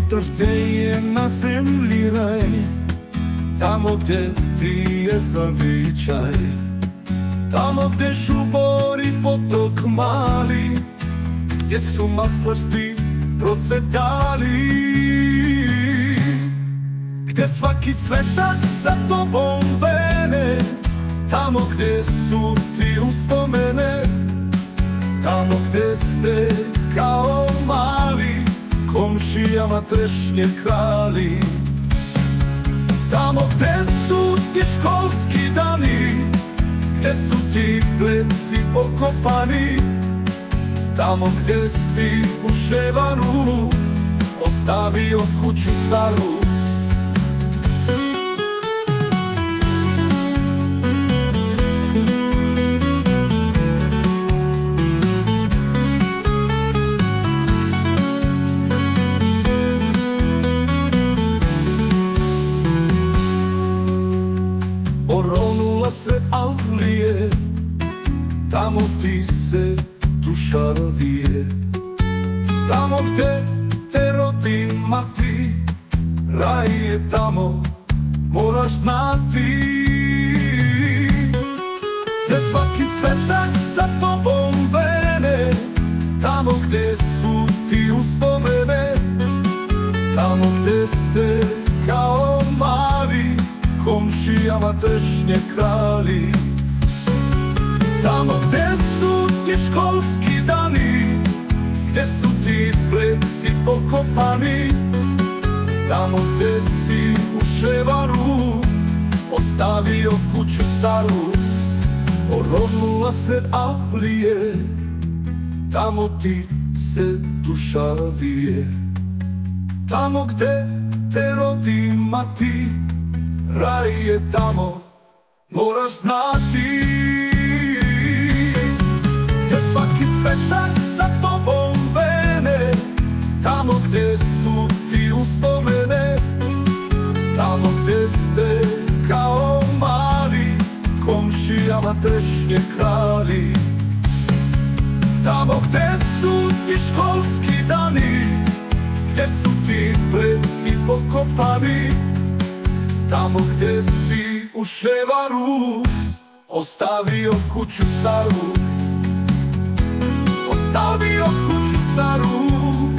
pitaš gde je na zemlji raj, tamo gde ti je zavičaj, tamo gde žubori potok mali, gdje su maslašci procvetali, gde svaki cvetak za tobom vene, tamo gde su ti uspomene, tamo gde ste kao mali komšijama trešnje krali, tamo gde su ti školski dani, gde su ti pleci pokopani, tamo gde si u Ševaru ostavio kuću staru. Oronula se Avlije, tamo ti se duša ravije, tamo gde te rodi mati, raj je tamo, moraš znati, gde svaki cvetak za tobom vene, tamo gde su ti uspomene, tamo gde ste kao mali komšijama trešnje krali, tamo gde su ti školski dani, gde su ti pleci pokopani, tamo gde si u Ševaru ostavio kuću staru. Oronula sred Avlije, tamo ti se duša vije, tamo gde te rodi mati, raj je tamo, moraš znati, gde svaki cvetak za tobom vene, tamo gde su ti uspomene, tamo gde ste kao mali komšijama trešnje krali, tamo gde su ti školski dani, gde su ti pleci pokopani, tamo gde si u Ševaru ostavio kuću staru, ostavio kuću staru.